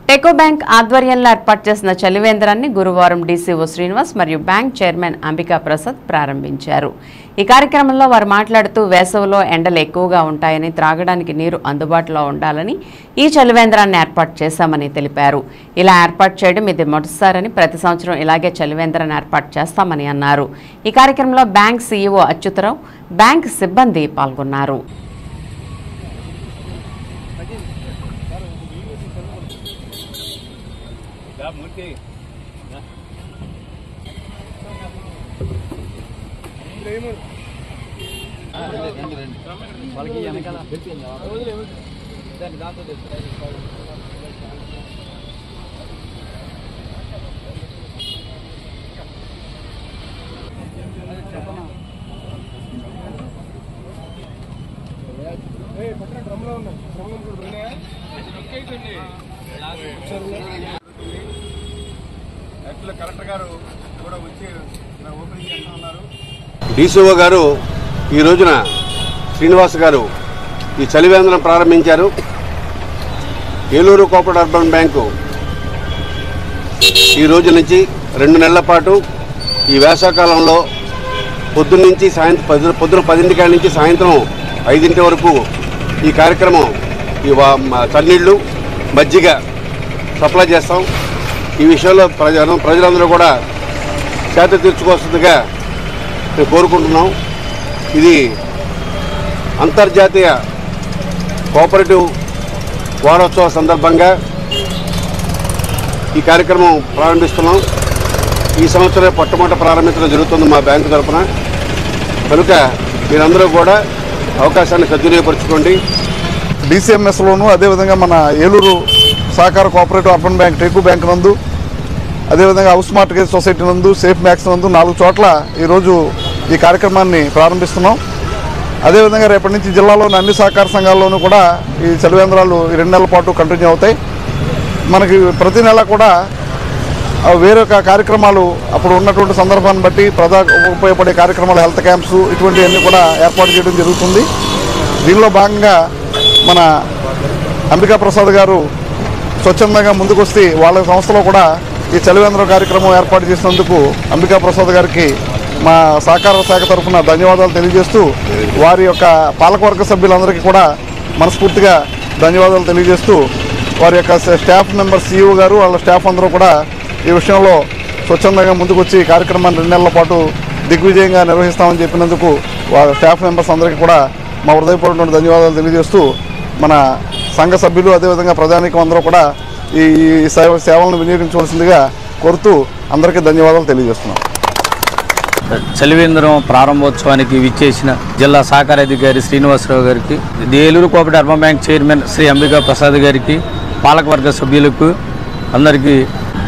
టెకో bank ఆధ్వర్యంలో ఏర్పాటు చేసిన చలివేంద్రాన్ని గురువారం డీసీఓ శ్రీనివాస్ మరియు బ్యాంక్ చైర్మన్ అంబికా ప్రసాద్ ప్రారంభించారు. ఈ కార్యక్రమంలో వారు మాట్లాడుతూ వేసవిలో ఎండలు ఎక్కువగా ఉంటాయని, త్రాగడానికి నీరు అందుబాటులో ఉండాలని ఈ చలివేంద్రాన్ని ఏర్పాటు చేశామని తెలిపారు. ఇలా ఏర్పాటు చేయడం ఇది మొదటిసారని, ప్రతి సంవత్సరం ఇలాగే చలివేంద్రాన్ని ఏర్పాటు చేస్తామని అన్నారు. ఈ కార్యక్రమంలో బ్యాంక్ సీఈఓ అచ్యుతరావు, బ్యాంక్ సిబ్బంది పాల్గొన్నారు. డీసీఓ గారు ఈ రోజున శ్రీనివాస్ గారు ఈ చలివేంద్రం ప్రారంభించారు. ఏలూరు కోఆపరేటివ్ అర్బన్ బ్యాంకు ఈ రోజు నుంచి 2 నెలల పాటు ఈ వేసవకాలంలో పొద్దున్న 10 నుంచి సాయంత్రం 5 వరకు ఈ కార్యక్రమం ఈ చన్నీళ్ళు మజ్జిగ సప్లై చేస్తాం. ఈ విషయంలో ప్రజలందరూ కూడా చేత తీర్చుకోవాల్సిందిగా మేము కోరుకుంటున్నాం. ఇది అంతర్జాతీయ కోఆపరేటివ్ వారోత్సవ సందర్భంగా ఈ కార్యక్రమం ప్రారంభిస్తున్నాం. ఈ సంవత్సరం మొట్టమొదట ప్రారంభించడం జరుగుతుంది మా బ్యాంకు తరఫున. కనుక మీరందరూ కూడా అవకాశాన్ని సద్వినియోగపరచుకోండి. DCMSలోను అదేవిధంగా మన ఏలూరు సహకార కోఆపరేటివ్ అర్బన్ బ్యాంక్ టెకో బ్యాంక్ నందు, అదేవిధంగా హౌస్ మార్ట్గేజ్ సొసైటీ నందు, సేఫ్ మ్యాక్స్ నందు 4 చోట్ల ఈరోజు ఈ కార్యక్రమాన్ని ప్రారంభిస్తున్నాం. అదేవిధంగా రేపటి నుంచి జిల్లాలోని అన్ని సహకార సంఘాల్లోనూ కూడా ఈ చలివేంద్రాలు 2 నెలల పాటు కంటిన్యూ అవుతాయి. మనకి ప్రతి నెల కూడా వేరొక కార్యక్రమాలు అప్పుడు ఉన్నటువంటి సందర్భాన్ని బట్టి ఉపయోగపడే కార్యక్రమాలు, హెల్త్ క్యాంప్స్ ఇటువంటివన్నీ కూడా ఏర్పాటు చేయడం జరుగుతుంది. దీనిలో భాగంగా మన అంబికా ప్రసాద్ గారు స్వచ్ఛందంగా ముందుకొస్తే వాళ్ళ సంస్థలో కూడా ఈ చలివేంద్రం కార్యక్రమం ఏర్పాటు చేసినందుకు అంబికా ప్రసాద్ గారికి మా సహకార శాఖ తరఫున ధన్యవాదాలు తెలియజేస్తూ, వారి యొక్క పాలకవర్గ సభ్యులందరికీ కూడా మనస్ఫూర్తిగా ధన్యవాదాలు తెలియజేస్తూ, వారి యొక్క స్టాఫ్ మెంబర్ సీఈఓ గారు వాళ్ళ స్టాఫ్ అందరూ కూడా ఈ విషయంలో స్వచ్ఛందంగా ముందుకొచ్చి ఈ కార్యక్రమాన్ని 2 నెలల పాటు దిగ్విజయంగా నిర్వహిస్తామని చెప్పినందుకు వాళ్ళ స్టాఫ్ మెంబర్స్ అందరికీ కూడా మా హృదయపూర్వకమైన ధన్యవాదాలు తెలియజేస్తూ, మన సంఘ సభ్యులు అదేవిధంగా ప్రజానీకం అందరూ కూడా ఈ సేవలను వినియోగించవలసిందిగా కోరుతూ అందరికీ ధన్యవాదాలు తెలియజేస్తున్నాం. చలివేంద్రం ప్రారంభోత్సవానికి విచ్చేసిన జిల్లా సహకార అధికారి శ్రీనివాసరావు గారికి, Eluru cooperative urban bank chairman Shri Ambika Prasad గారికి, పాలకవర్గ సభ్యులకు అందరికీ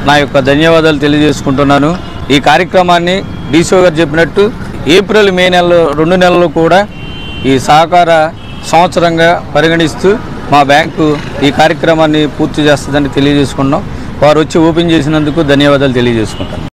నా యొక్క ధన్యవాదాలు తెలియజేసుకుంటున్నాను. ఈ కార్యక్రమాన్ని డీసీఓ గారు చెప్పినట్టు ఏప్రిల్, మే నెలలో 2 నెలలు కూడా ఈ సహకార సంవత్సరంగా పరిగణిస్తూ మా బ్యాంకు ఈ కార్యక్రమాన్ని పూర్తి చేస్తుందని తెలియజేసుకున్నాం. వారు వచ్చి ఓపెన్ చేసినందుకు ధన్యవాదాలు తెలియజేసుకుంటాను.